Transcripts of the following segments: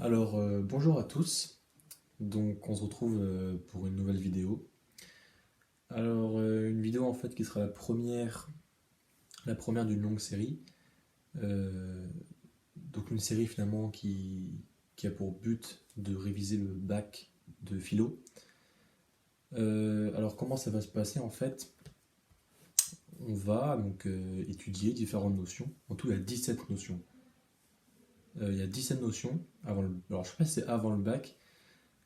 Bonjour à tous. Donc, on se retrouve pour une nouvelle vidéo. Une vidéo en fait qui sera la première d'une longue série. Euh, donc, une série finalement qui a pour but de réviser le bac de philo. Comment ça va se passer en fait? On va donc étudier différentes notions. En tout, il y a 17 notions. Il y a 17 notions Alors, je sais pas si c'est avant le bac.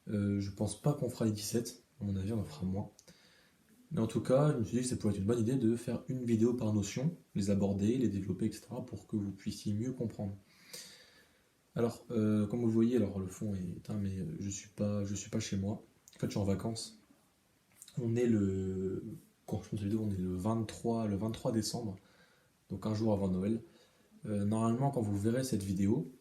Je pense pas qu'on fera les 17. À mon avis, on en fera moins. Mais en tout cas, je me suis dit que ça pourrait être une bonne idée de faire une vidéo par notion, les aborder, les développer, etc. pour que vous puissiez mieux comprendre. Comme vous le voyez, le fond est éteint, mais je suis pas chez moi. En fait, je suis en vacances. On est le, Quand je fais cette vidéo, on est le 23 décembre, donc un jour avant Noël. Normalement, quand vous verrez cette vidéo,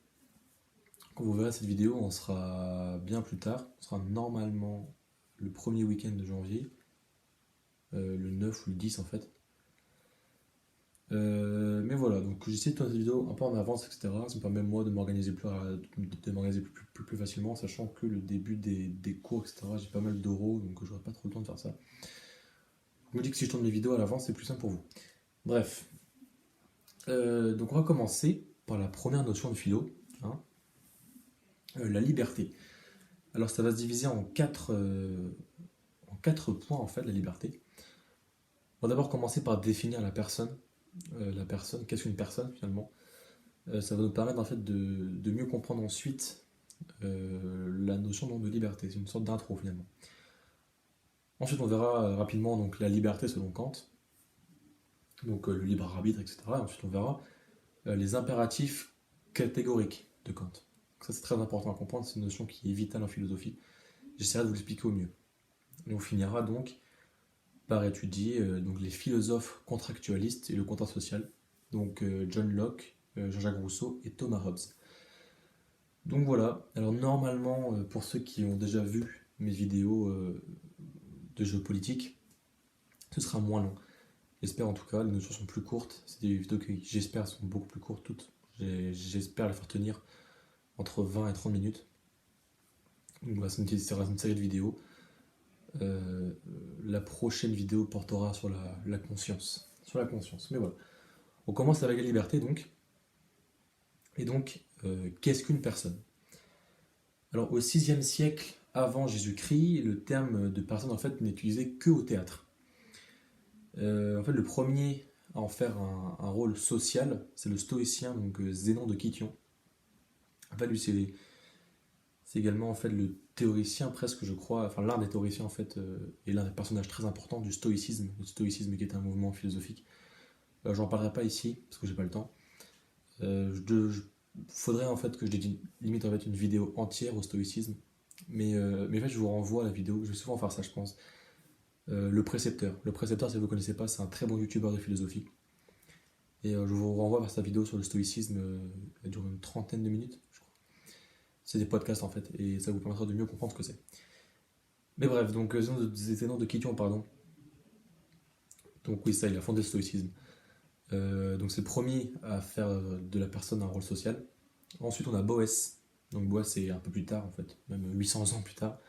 on sera bien plus tard. On sera normalement le premier week-end de janvier, le 9 ou le 10 en fait. Mais voilà, donc j'essaie de tourner cette vidéo un peu en avance, etc. Ça me permet moi de m'organiser plus facilement, sachant que le début des cours, etc., j'ai pas mal d'oraux, donc j'aurai pas trop le temps de faire ça. Je me dis que si je tourne mes vidéos à l'avance, c'est plus simple pour vous. Bref, donc on va commencer par la première notion de philo, hein, la liberté. Alors ça va se diviser en quatre points en fait, la liberté. On va d'abord commencer par définir la personne. Qu'est-ce qu'une personne finalement? Ça va nous permettre en fait de mieux comprendre ensuite la notion donc, de liberté. C'est une sorte d'intro finalement. Ensuite, on verra rapidement donc, la liberté selon Kant, donc le libre arbitre, etc. Et ensuite, on verra les impératifs catégoriques de Kant. Donc, ça, c'est très important à comprendre, c'est une notion qui est vitale en philosophie. J'essaierai de vous l'expliquer au mieux. Et on finira donc par étudier donc, les philosophes contractualistes et le contrat social, donc John Locke, Jean-Jacques Rousseau et Thomas Hobbes. Donc voilà, alors normalement, pour ceux qui ont déjà vu mes vidéos de géopolitique, ce sera moins long. J'espère en tout cas, les notions sont plus courtes. C'est des vidéos qui, j'espère, sont beaucoup plus courtes toutes. J'espère les faire tenir entre 20 et 30 minutes. Donc voilà, c'est une série de vidéos. La prochaine vidéo portera sur la conscience. Sur la conscience. Mais voilà. On commence avec la liberté donc. Et donc, qu'est-ce qu'une personne? Alors, au 6e siècle avant Jésus-Christ, le terme de personne en fait n'est utilisé que au théâtre. En fait, le premier à en faire un rôle social, c'est le stoïcien donc Zénon de Kition. En fait, lui, c'est également en fait le théoricien presque, je crois, enfin l'un des théoriciens en fait, et l'un des personnages très importants du stoïcisme, le stoïcisme qui est un mouvement philosophique. J'en parlerai pas ici parce que j'ai pas le temps. Faudrait en fait que je dédie limite en fait une vidéo entière au stoïcisme, mais en fait je vous renvoie à la vidéo. Je vais souvent faire ça, je pense. Le précepteur. Le précepteur, si vous ne connaissez pas, c'est un très bon youtubeur de philosophie. Et je vous renvoie vers sa vidéo sur le stoïcisme. Elle dure une trentaine de minutes, je crois. C'est des podcasts en fait, et ça vous permettra de mieux comprendre ce que c'est. Mais bref, donc Zénon de Kition, pardon. Donc oui, ça, il a fondé le stoïcisme. Donc c'est le premier à faire de la personne un rôle social. Ensuite, on a Boès. Donc Boès, c'est un peu plus tard en fait, même 800 ans plus tard.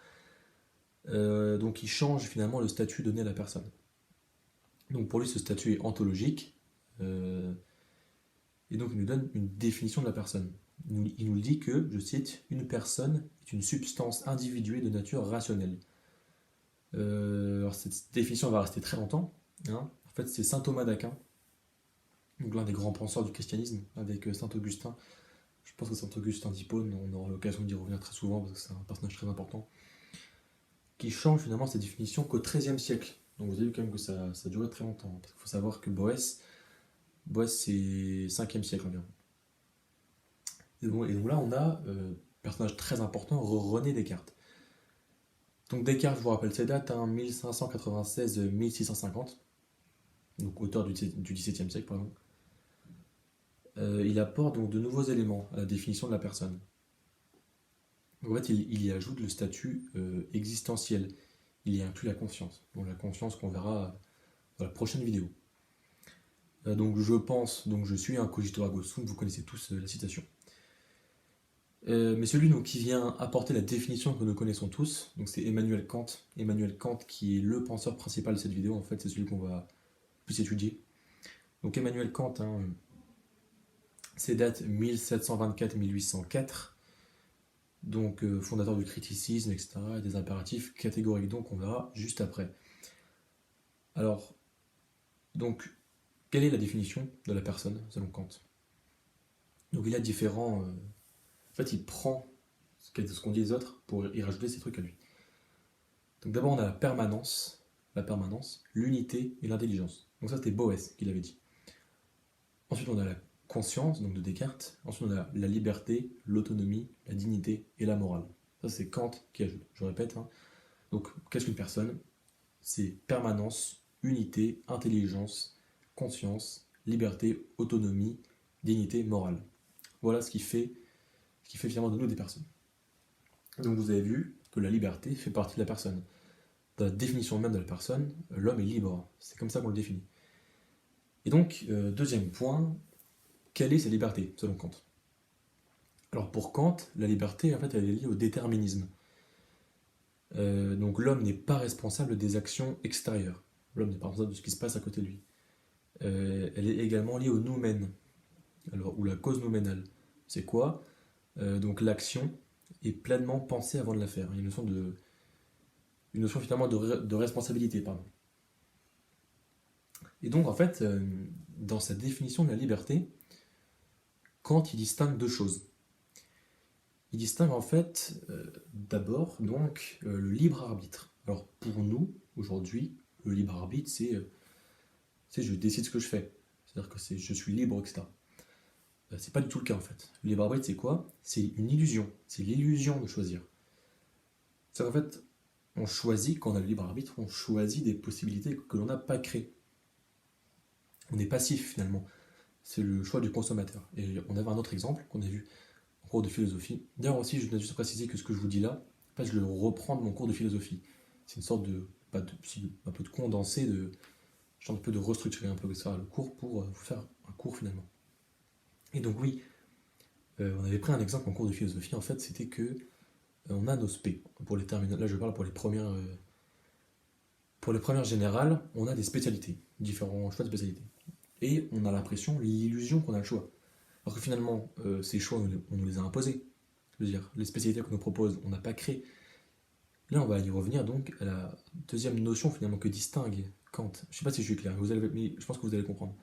Donc il change finalement le statut donné à la personne. Donc pour lui, ce statut est ontologique. Euh, et donc il nous donne une définition de la personne. Il nous dit que, je cite, une personne est une substance individuée de nature rationnelle. Alors cette définition va rester très longtemps, hein. En fait, c'est saint Thomas d'Aquin, donc l'un des grands penseurs du christianisme, avec saint Augustin. Je pense que saint Augustin d'Hippone, on aura l'occasion d'y revenir très souvent parce que c'est un personnage très important, qui change finalement cette définition qu'au XIIIe siècle. Donc vous avez vu quand même que ça a duré très longtemps, parce qu'il faut savoir que Boès c'est 5e siècle environ. Et donc là, on a personnage très important, René Descartes. Donc Descartes, je vous rappelle ses dates, hein, 1596-1650, donc auteur du XVIIe siècle, pardon. Il apporte donc de nouveaux éléments à la définition de la personne. En fait, il y ajoute le statut existentiel. Il y inclut la conscience. Donc la conscience qu'on verra dans la prochaine vidéo. Donc je pense, donc je suis un cogito ergo sum, vous connaissez tous la citation. Mais celui donc, qui vient apporter la définition que nous connaissons tous, donc c'est Emmanuel Kant. Emmanuel Kant qui est le penseur principal de cette vidéo, en fait c'est celui qu'on va plus étudier. Donc Emmanuel Kant, hein, c'est date 1724-1804, donc fondateur du criticisme, etc., et des impératifs catégoriques, donc on verra juste après. Alors, donc, quelle est la définition de la personne selon Kant? Donc il a différents... En fait, il prend ce qu'on dit les autres pour y rajouter ses trucs à lui. Donc d'abord on a la permanence, l'unité et l'intelligence. Donc ça c'était Boès qui l'avait dit. Ensuite on a la conscience, donc de Descartes. Ensuite on a la liberté, l'autonomie, la dignité et la morale. Ça c'est Kant qui ajoute, je répète. Hein. Donc qu'est-ce qu'une personne? C'est permanence, unité, intelligence, conscience, liberté, autonomie, dignité, morale. Voilà ce qui fait finalement de nous des personnes. Donc vous avez vu que la liberté fait partie de la personne. Dans la définition même de la personne, l'homme est libre. C'est comme ça qu'on le définit. Et donc, deuxième point, quelle est sa liberté, selon Kant? Alors pour Kant, la liberté, en fait, elle est liée au déterminisme. Donc l'homme n'est pas responsable des actions extérieures. L'homme n'est pas responsable de ce qui se passe à côté de lui. Elle est également liée au noumen, alors, ou la cause nouménale. C'est quoi? Donc l'action est pleinement pensée avant de la faire. Il y a une notion finalement de responsabilité, pardon. Et donc en fait, dans sa définition de la liberté, Kant il distingue deux choses. Il distingue en fait d'abord donc le libre arbitre. Alors pour nous, aujourd'hui, le libre arbitre, c'est je décide ce que je fais. C'est-à-dire que je suis libre, etc. C'est pas du tout le cas en fait. Le libre arbitre, c'est quoi? C'est une illusion. C'est l'illusion de choisir. C'est qu'en fait, on choisit, quand on a le libre arbitre, on choisit des possibilités que l'on n'a pas créées. On est passif finalement. C'est le choix du consommateur. Et on avait un autre exemple qu'on a vu en cours de philosophie. D'ailleurs aussi, je dois juste préciser que ce que je vous dis là, en fait, je le reprends de mon cours de philosophie. C'est une sorte un peu de condensé, un peu de restructurer un peu ça, le cours pour vous faire un cours finalement. Et donc oui, on avait pris un exemple en cours de philosophie, en fait, c'était que on a nos spé. Pour les terminales, là je parle pour les premières générales, on a des spécialités, différents choix de spécialités. Et on a l'impression, l'illusion qu'on a le choix. Alors que finalement, ces choix, on nous les a imposés. Je veux dire, les spécialités qu'on nous propose, on n'a pas créé. Là, on va y revenir donc à la deuxième notion finalement que distingue Kant. Je ne sais pas si je suis clair, mais je pense que vous allez comprendre.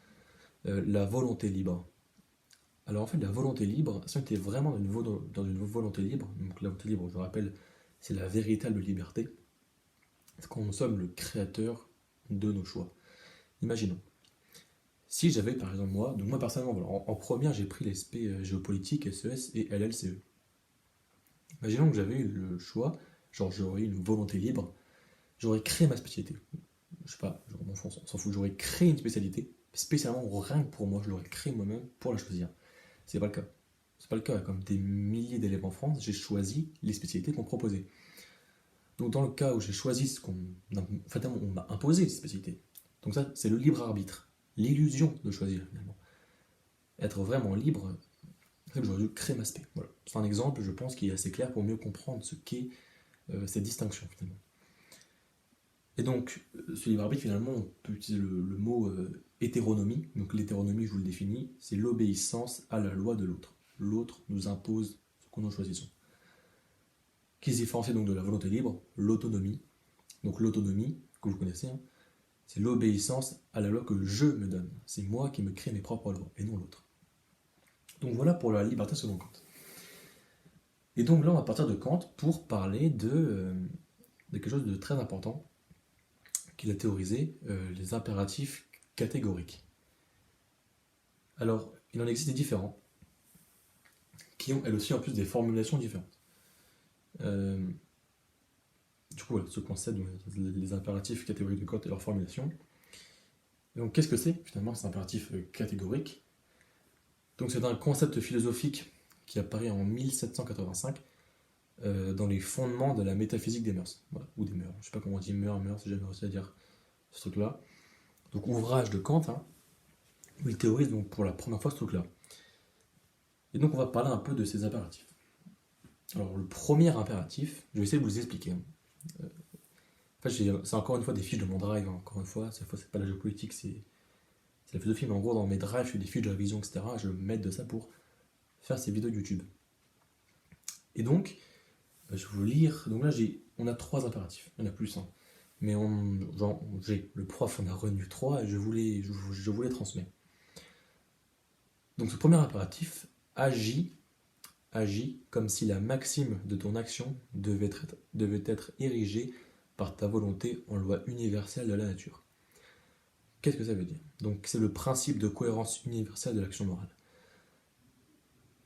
La volonté libre. Alors en fait, la volonté libre, si on était vraiment dans une volonté libre, donc la volonté libre, je rappelle, c'est la véritable liberté, c'est quand nous sommes le créateur de nos choix. Imaginons, si j'avais par exemple moi personnellement, voilà, en première j'ai pris les SP géopolitique, SES et LLCE. Imaginons que j'avais eu le choix, genre j'aurais eu une volonté libre, j'aurais créé ma spécialité. Je sais pas, on s'en fout, j'aurais créé une spécialité, spécialement rien que pour moi, je l'aurais créé moi-même pour la choisir. C'est pas le cas. C'est pas le cas. Comme des milliers d'élèves en France, j'ai choisi les spécialités qu'on proposait. Donc dans le cas où j'ai choisi en fait, on m'a imposé ces spécialités. Donc ça, c'est le libre arbitre, l'illusion de choisir finalement. Être vraiment libre, c'est que j'aurais dû créer ma spé. Voilà. C'est un exemple, je pense, qui est assez clair pour mieux comprendre ce qu'est cette distinction finalement. Et donc, ce libre arbitre, finalement, on peut utiliser le mot hétéronomie. Donc l'hétéronomie, je vous le définis, c'est l'obéissance à la loi de l'autre. L'autre nous impose ce que nous choisissons. Qui se différencie donc de la volonté libre, l'autonomie. Donc l'autonomie, que vous connaissez, hein, c'est l'obéissance à la loi que je me donne. C'est moi qui me crée mes propres lois, et non l'autre. Donc voilà pour la liberté selon Kant. Et donc là, on va partir de Kant pour parler de quelque chose de très important qu'il a théorisé, les impératifs catégoriques. Alors, il en existe des différents, qui ont elles aussi en plus des formulations différentes. Du coup, voilà, ce concept, les impératifs catégoriques de Kant et leur formulation. Donc, qu'est-ce que c'est finalement ces impératifs catégoriques? Donc, c'est un concept philosophique qui apparaît en 1785 dans les fondements de la métaphysique des mœurs, voilà, ou des mœurs. Je ne sais pas comment on dit mœurs, c'est jamais réussi à dire ce truc-là. Donc, ouvrage de Kant, hein, il théorise donc pour la première fois ce truc-là. Et donc on va parler un peu de ces impératifs. Alors, le premier impératif, je vais essayer de vous les expliquer, hein. Euh, En fait, c'est encore une fois des fiches de mon drive, hein. Encore une fois, cette fois, c'est pas la géopolitique, c'est la philosophie, mais en gros, dans mes drives, je fais des fiches de révision, etc. Je m'aide de ça pour faire ces vidéos YouTube. Et donc, je vais vous lire. Donc là, on a trois impératifs. Il y en a plus, hein. Mais le prof en a retenu trois et je vous les transmets. Donc, ce premier impératif, agis comme si la maxime de ton action devait être érigée par ta volonté en loi universelle de la nature. Qu'est-ce que ça veut dire? Donc, c'est le principe de cohérence universelle de l'action morale.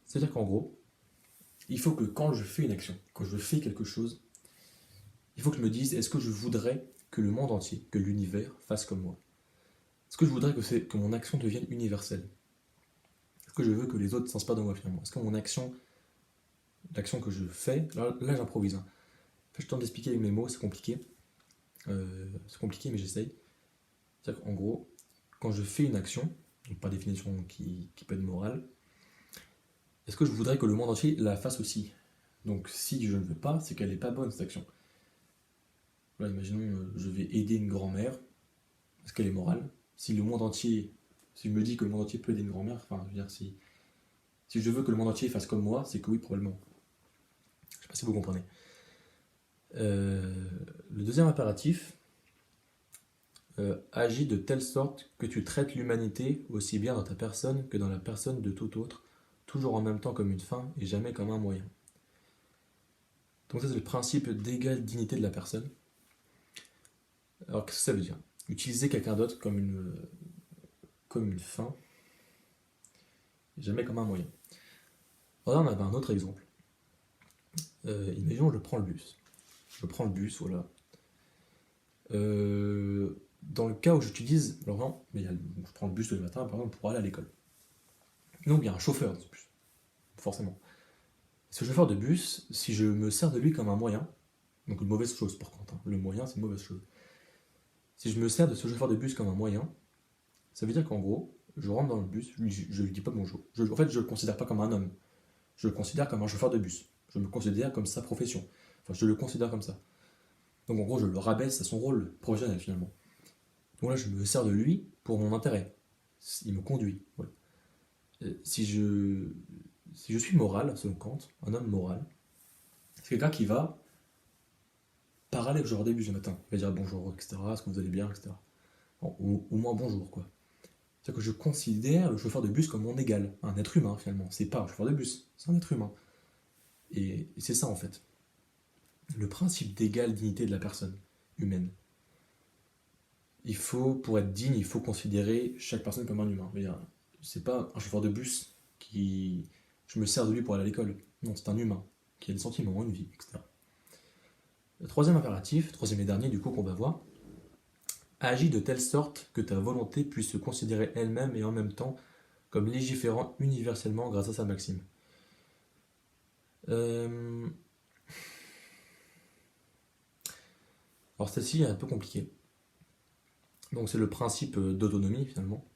C'est-à-dire qu'en gros, il faut que quand je fais une action, quand je fais quelque chose, il faut que je me dise, est-ce que je voudrais que le monde entier, que l'univers fasse comme moi? Est-ce que je voudrais que mon action devienne universelle? Est-ce que je veux que les autres s'inspirent de moi finalement? Est-ce que l'action que je fais, là j'improvise, hein. En fait, je tente d'expliquer avec mes mots, c'est compliqué mais j'essaye. C'est-à-dire qu'en gros, quand je fais une action, donc par définition qui peut être morale, est-ce que je voudrais que le monde entier la fasse aussi? Donc si je ne veux pas, c'est qu'elle n'est pas bonne cette action. Là, imaginons, je vais aider une grand-mère, est-ce qu'elle est morale? Si le monde entier, si je me dis que le monde entier peut aider une grand-mère, enfin, je veux dire, si je veux que le monde entier fasse comme moi, c'est que oui, probablement. Je ne sais pas si vous comprenez. Le deuxième impératif, agis de telle sorte que tu traites l'humanité aussi bien dans ta personne que dans la personne de tout autre, toujours en même temps comme une fin et jamais comme un moyen. Donc ça c'est le principe d'égale dignité de la personne. Alors qu'est-ce que ça veut dire? Utiliser quelqu'un d'autre comme une fin, et jamais comme un moyen. Alors là on avait un autre exemple. Imaginons je prends le bus. Je prends le bus, voilà. Dans le cas où j'utilise, alors non, mais je prends le bus le matin par exemple pour aller à l'école. Donc il y a un chauffeur dans ce bus, forcément. Ce chauffeur de bus, si je me sers de lui comme un moyen, donc une mauvaise chose par contre, hein, le moyen c'est une mauvaise chose. Si je me sers de ce chauffeur de bus comme un moyen, ça veut dire qu'en gros, je rentre dans le bus, je lui dis pas bonjour. En fait, je le considère pas comme un homme, je le considère comme un chauffeur de bus. Je me considère comme sa profession. Enfin, je le considère comme ça. Donc en gros, je le rabaisse à son rôle professionnel finalement. Donc là, je me sers de lui pour mon intérêt. Il me conduit. Voilà. Si je suis moral, selon Kant, un homme moral, c'est quelqu'un qui va parler genre au début du matin. Il va dire bonjour, etc. Est-ce que vous allez bien, etc. Bon, ou au moins bonjour, quoi. C'est-à-dire que je considère le chauffeur de bus comme mon égal, un être humain finalement. C'est pas un chauffeur de bus, c'est un être humain. Et c'est ça en fait. Le principe d'égale dignité de la personne humaine. Pour être digne, il faut considérer chaque personne comme un humain. C'est pas un chauffeur de bus qui. Je me sers de lui pour aller à l'école. Non, c'est un humain qui a des sentiments, une vie, etc. Le troisième impératif, troisième et dernier du coup qu'on va voir, agis de telle sorte que ta volonté puisse se considérer elle-même et en même temps comme légiférant universellement grâce à sa maxime. Euh, Alors celle-ci est un peu compliquée. Donc c'est le principe d'autonomie finalement.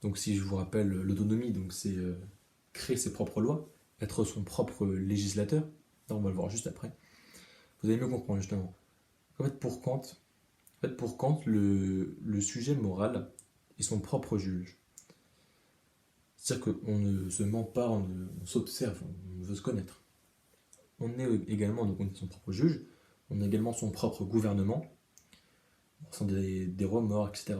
Donc si je vous rappelle l'autonomie, donc c'est créer ses propres lois, être son propre législateur. Là on va le voir juste après. Vous allez mieux comprendre justement. En fait pour Kant, le sujet moral est son propre juge. C'est-à-dire qu'on ne se ment pas, on s'observe, on veut se connaître. On est également donc on est son propre juge, on est également son propre gouvernement, on ressent des remords, etc.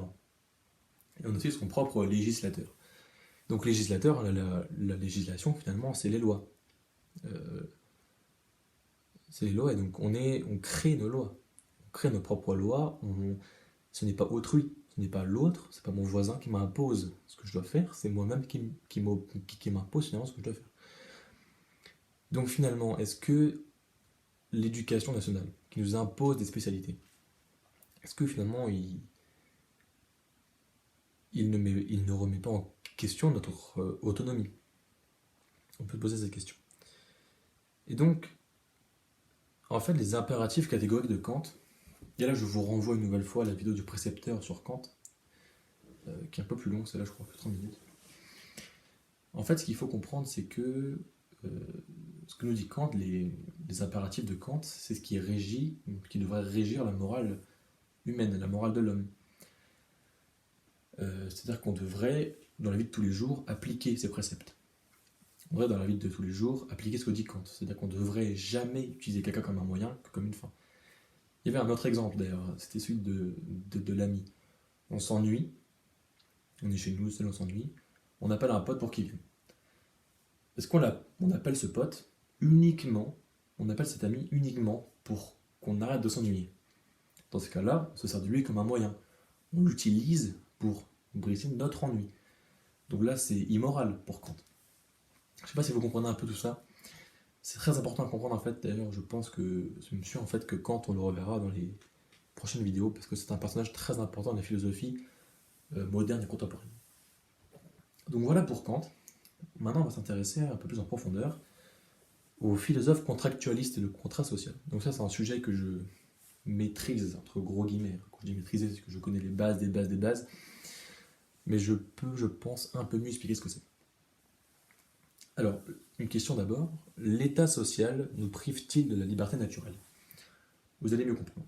Et on est aussi son propre législateur. Donc législateur, la législation finalement, c'est les lois. Euh, c'est les lois, et donc on crée nos lois. On crée nos propres lois, ce n'est pas autrui, ce n'est pas l'autre, c'est pas mon voisin qui m'impose ce que je dois faire, c'est moi-même qui m'impose finalement ce que je dois faire. Donc finalement, est-ce que l'éducation nationale, qui nous impose des spécialités, est-ce que finalement il ne remet pas en question notre autonomie? On peut poser cette question. Et donc, en fait, les impératifs catégoriques de Kant, et là je vous renvoie une nouvelle fois à la vidéo du précepteur sur Kant, qui est un peu plus longue, celle-là je crois que 30 minutes. En fait, ce qu'il faut comprendre, c'est que ce que nous dit Kant, les impératifs de Kant, c'est ce qui régit, qui devrait régir la morale humaine, la morale de l'homme. C'est-à-dire qu'on devrait, dans la vie de tous les jours, appliquer ces préceptes. On devrait, dans la vie de tous les jours, appliquer ce que dit Kant. C'est-à-dire qu'on ne devrait jamais utiliser quelqu'un comme un moyen que comme une fin. Il y avait un autre exemple d'ailleurs, c'était celui de l'ami. On s'ennuie, on est chez nous, seul on s'ennuie, on appelle un pote pour qu'il vienne. Est-ce on appelle ce pote uniquement, on appelle cet ami uniquement pour qu'on arrête de s'ennuyer? Dans ce cas-là, on se sert de lui comme un moyen. On l'utilise pour briser notre ennui. Donc là, c'est immoral pour Kant. Je ne sais pas si vous comprenez un peu tout ça. C'est très important à comprendre en fait. D'ailleurs, je pense que ce monsieur, en fait, que Kant, on le reverra dans les prochaines vidéos parce que c'est un personnage très important de la philosophie moderne et contemporaine. Donc voilà pour Kant. Maintenant, on va s'intéresser un peu plus en profondeur aux philosophes contractualistes et le contrat social. Donc ça, c'est un sujet que je maîtrise, entre gros guillemets. Quand je dis maîtriser, c'est que je connais les bases des bases des bases. Mais je peux, je pense, un peu mieux expliquer ce que c'est. Alors, une question d'abord. L'état social nous prive-t-il de la liberté naturelle? Vous allez mieux comprendre.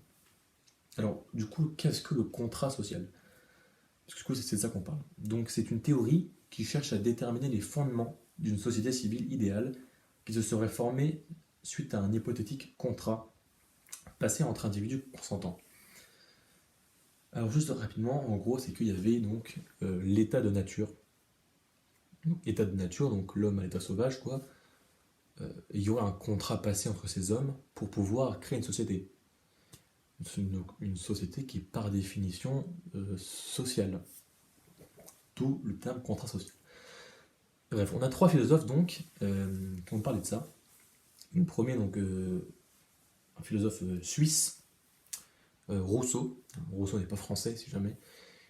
Alors, du coup, qu'est-ce que le contrat social? Parce que du coup, c'est de ça qu'on parle. Donc, c'est une théorie qui cherche à déterminer les fondements d'une société civile idéale qui se serait formée suite à un hypothétique contrat passé entre individus consentants. Alors, juste rapidement, en gros, c'est qu'il y avait donc l'état de nature. État de nature, donc l'homme à l'état sauvage, quoi. Il y aurait un contrat passé entre ces hommes pour pouvoir créer une société. Une société qui est par définition sociale. D'où le terme contrat social. Bref, on a trois philosophes donc qui ont parlé de ça. Le premier, donc, un philosophe suisse, Rousseau. Rousseau n'est pas français, si jamais.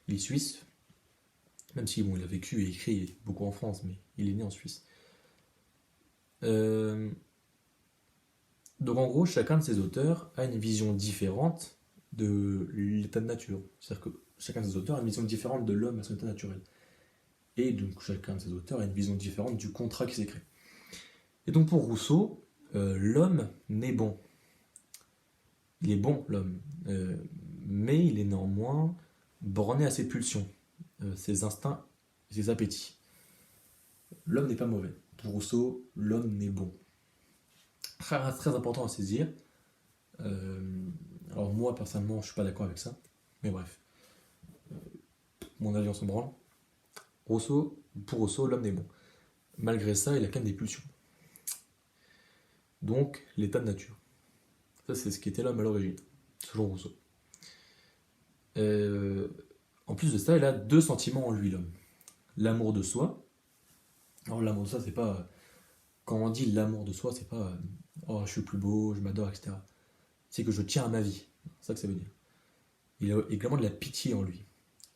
Il est suisse, même si bon, il a vécu et écrit beaucoup en France, mais il est né en Suisse. Donc en gros, chacun de ces auteurs a une vision différente de l'état de nature. C'est-à-dire que chacun de ces auteurs a une vision différente de l'homme à son état naturel. Et donc chacun de ces auteurs a une vision différente du contrat qui s'est créé. Et donc pour Rousseau, l'homme naît bon. Il est bon, l'homme. Mais il est néanmoins borné à ses pulsions, ses instincts, ses appétits. L'homme n'est pas mauvais. Pour Rousseau, l'homme naît bon. Très, très important à saisir. Alors moi, personnellement, je suis pas d'accord avec ça. Mais bref. Mon avis, on s'en branle. Pour Rousseau, l'homme est bon. Malgré ça, il a quand même des pulsions. Donc, l'état de nature. Ça, c'est ce qui était l'homme à l'origine, selon Rousseau. En plus de ça, il a deux sentiments en lui, l'homme. L'amour de soi. Alors, l'amour de soi, c'est pas... Quand on dit l'amour de soi, c'est pas oh, je suis plus beau, je m'adore, etc. C'est que je tiens à ma vie. C'est ça que ça veut dire. Il a également de la pitié en lui.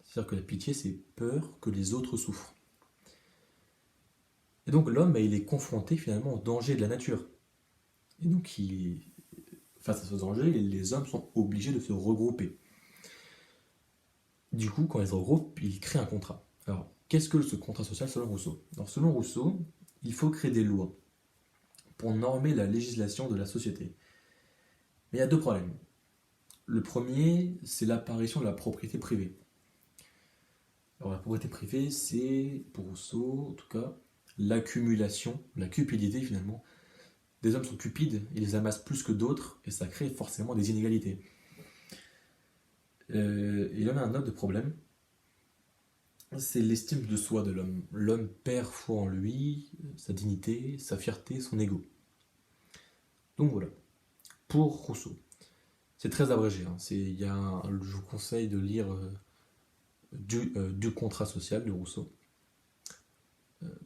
C'est-à-dire que la pitié, c'est peur que les autres souffrent. Et donc l'homme, il est confronté finalement au danger de la nature. Et donc face à ce danger, les hommes sont obligés de se regrouper. Du coup, quand ils se regroupent, ils créent un contrat. Alors, qu'est-ce que ce contrat social selon Rousseau? Alors, selon Rousseau, il faut créer des lois pour normer la législation de la société. Mais il y a deux problèmes. Le premier, c'est l'apparition de la propriété privée. Alors la propriété privée, c'est, pour Rousseau en tout cas, l'accumulation, la cupidité finalement. Des hommes sont cupides, ils amassent plus que d'autres, et ça crée forcément des inégalités. Il y en a un autre problème, c'est l'estime de soi de l'homme. L'homme perd foi en lui, sa dignité, sa fierté, son ego. Donc voilà, pour Rousseau. C'est très abrégé, hein. Je vous conseille de lire du contrat social de Rousseau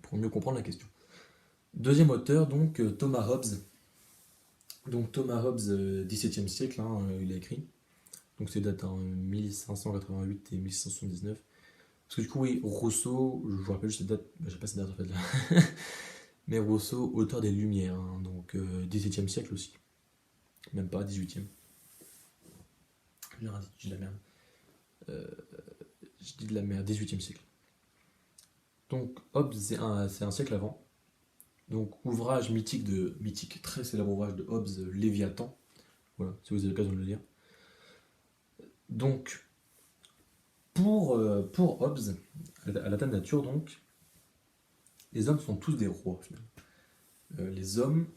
pour mieux comprendre la question. Deuxième auteur, donc Thomas Hobbes. Donc Thomas Hobbes, XVIIe siècle, hein, il a écrit. Donc c'est date en 1588 et 1679. Parce que du coup, oui, Rousseau, je vous rappelle juste cette date, j'ai pas cette date en fait là. Mais Rousseau, auteur des Lumières, hein, donc XVIIe siècle aussi. Même pas, XVIIIe. Je dis de la merde. Je dis de la merde, XVIIIe siècle. Donc Hobbes, c'est un siècle avant. Donc, ouvrage mythique, très célèbre ouvrage de Hobbes, Léviathan. Voilà, si vous avez l'occasion de le lire. Donc, pour Hobbes, à la nature, donc, les hommes sont tous des rois, finalement. Les hommes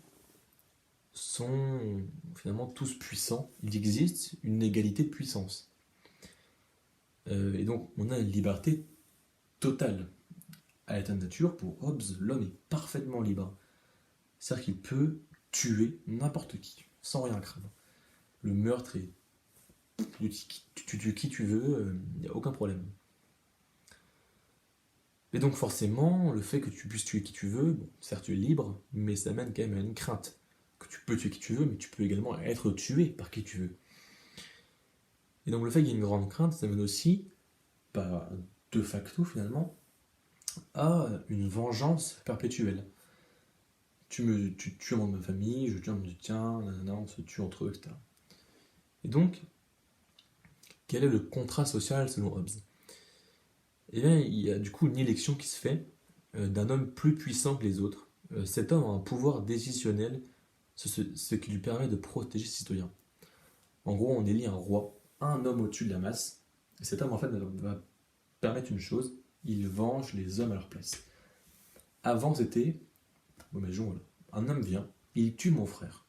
sont finalement tous puissants. Il existe une égalité de puissance. Et donc, on a une liberté totale. À l'état de nature, pour Hobbes, l'homme est parfaitement libre. C'est-à-dire qu'il peut tuer n'importe qui, sans rien craindre. Le meurtre est... Tu tues qui tu veux, il n'y a aucun problème. Et donc forcément, le fait que tu puisses tuer qui tu veux, bon, certes tu es libre, mais ça mène quand même à une crainte. Que tu peux tuer qui tu veux, mais tu peux également être tué par qui tu veux. Et donc le fait qu'il y ait une grande crainte, ça mène aussi, pas de facto finalement, à une vengeance perpétuelle. Tu tues un membre de ma famille, je tue un membre du tien, nanana, on se tue entre eux, etc. Et donc, quel est le contrat social selon Hobbes? Eh bien, il y a du coup une élection qui se fait d'un homme plus puissant que les autres. Cet homme a un pouvoir décisionnel, ce qui lui permet de protéger ses citoyens. En gros, on élit un roi, un homme au-dessus de la masse, et cet homme en fait va permettre une chose, il venge les hommes à leur place. Avant c'était, bon, mais voilà, un homme vient, il tue mon frère.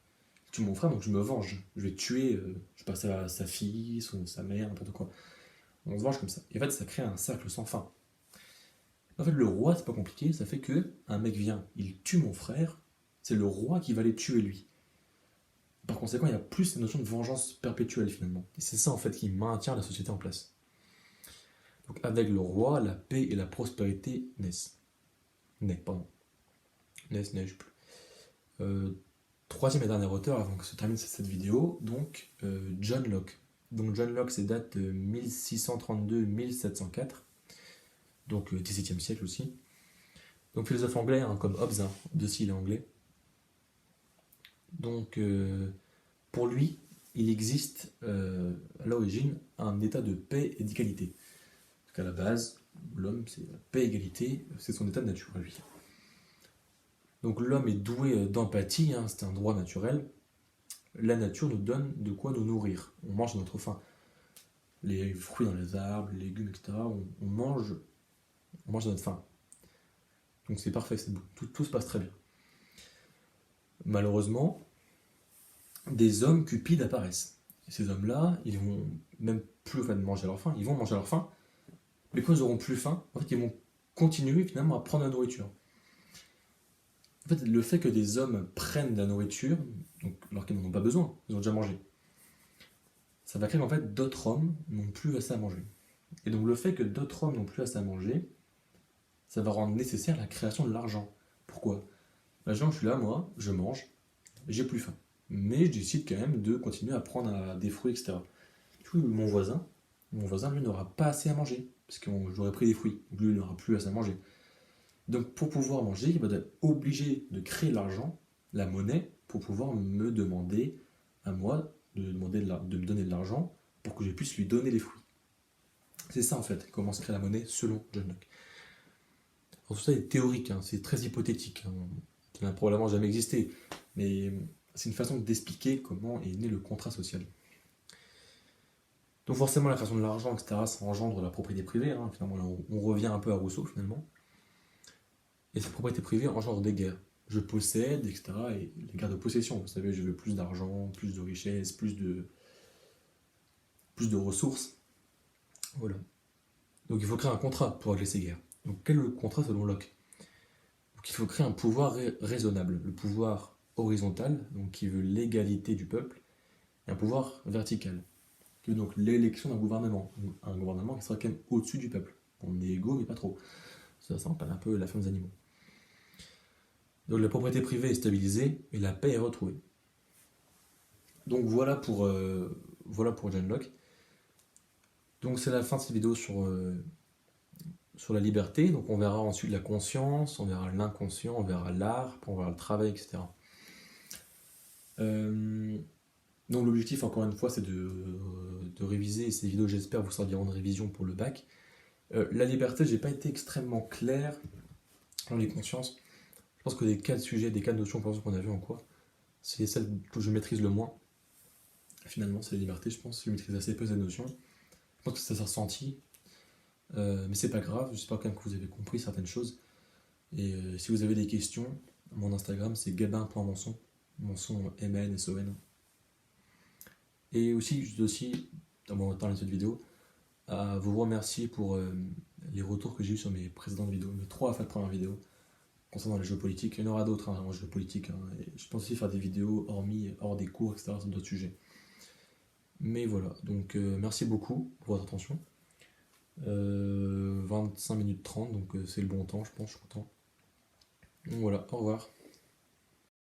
Il tue mon frère, donc je me venge. Je vais tuer, je passe à sa fille, sa mère, n'importe quoi. On se venge comme ça. Et en fait, ça crée un cercle sans fin. En fait, le roi, c'est pas compliqué, ça fait que un mec vient, il tue mon frère, c'est le roi qui va les tuer lui. Par conséquent, il y a plus cette notion de vengeance perpétuelle finalement. Et c'est ça en fait qui maintient la société en place. Donc avec le roi, la paix et la prospérité naissent. Naissent, je sais plus. Troisième et dernier auteur avant que se termine cette vidéo, donc John Locke. Donc John Locke, c'est date de 1632-1704, donc 17e siècle aussi. Donc philosophe anglais, hein, comme Hobbes, hein, aussi il est anglais. Donc pour lui, il existe à l'origine un état de paix et d'égalité. Donc à la base, l'homme, c'est la paix et égalité, c'est son état de nature à lui. Donc l'homme est doué d'empathie, hein, c'est un droit naturel. La nature nous donne de quoi nous nourrir. On mange à notre faim. Les fruits dans les arbres, les légumes, etc. On mange à notre faim. Donc c'est parfait, c'est beau. Tout se passe très bien. Malheureusement, des hommes cupides apparaissent. Et ces hommes-là, ils vont même plus manger à leur faim, ils vont manger à leur faim, mais quand ils n'auront plus faim, en fait, ils vont continuer finalement à prendre la nourriture. En fait, le fait que des hommes prennent de la nourriture, donc, alors qu'ils n'en ont pas besoin, ils ont déjà mangé, ça va créer qu'en fait d'autres hommes n'ont plus assez à manger. Et donc le fait que d'autres hommes n'ont plus assez à manger, ça va rendre nécessaire la création de l'argent. Pourquoi? Imaginons que je suis là, moi, je mange, j'ai plus faim. Mais je décide quand même de continuer à prendre des fruits, etc. Du coup, mon voisin, lui, n'aura pas assez à manger, parce que j'aurais pris des fruits. Donc lui, il n'aura plus assez à manger. Donc pour pouvoir manger, il va être obligé de créer l'argent, la monnaie, pour pouvoir me demander à moi de me donner de l'argent pour que je puisse lui donner les fruits. C'est ça en fait, comment se crée la monnaie selon John Locke. Alors, tout ça est théorique, hein, c'est très hypothétique, hein, ça n'a probablement jamais existé, mais c'est une façon d'expliquer comment est né le contrat social. Donc forcément la création de l'argent, etc., ça engendre la propriété privée, hein, finalement on revient un peu à Rousseau finalement. Et cette propriété privée engendre des guerres. Je possède, etc. Et les guerres de possession, vous savez, je veux plus d'argent, plus de richesse, plus de ressources. Voilà. Donc il faut créer un contrat pour régler ces guerres. Donc quel est le contrat selon Locke? Donc il faut créer un pouvoir raisonnable. Le pouvoir horizontal, donc qui veut l'égalité du peuple, et un pouvoir vertical, qui veut donc l'élection d'un gouvernement. Un gouvernement qui sera quand même au-dessus du peuple. On est égaux, mais pas trop. Ça rappelle un peu la fin des animaux. Donc la propriété privée est stabilisée et la paix est retrouvée. Donc voilà pour John Locke. Donc c'est la fin de cette vidéo sur la liberté. Donc on verra ensuite la conscience, on verra l'inconscient, on verra l'art, on verra le travail, etc. Donc l'objectif, encore une fois, c'est de réviser, et ces vidéos, j'espère, vous serviront de révision pour le bac. La liberté, j'ai pas été extrêmement clair dans les consciences. Je pense que des 4 sujets, des 4 notions par exemple, qu'on a vu en cours, c'est celle que je maîtrise le moins. Finalement, c'est la liberté, je pense. Je maîtrise assez peu cette notion. Je pense que ça s'est ressenti, mais c'est pas grave. J'espère quand même que vous avez compris certaines choses. Et si vous avez des questions, mon Instagram c'est gabin.monson, monson MNSON. Et aussi, juste aussi, avant de parler de cette vidéo, à vous remercier pour les retours que j'ai eu sur mes précédentes vidéos, mes 3 à 4 premières vidéos concernant les jeux politiques. Il y en aura d'autres en jeux politiques, hein, et je pense aussi faire des vidéos hors des cours, etc., sur d'autres sujets. Mais voilà, donc merci beaucoup pour votre attention. 25 minutes 30, donc c'est le bon temps, je pense, je suis content. Donc voilà, au revoir.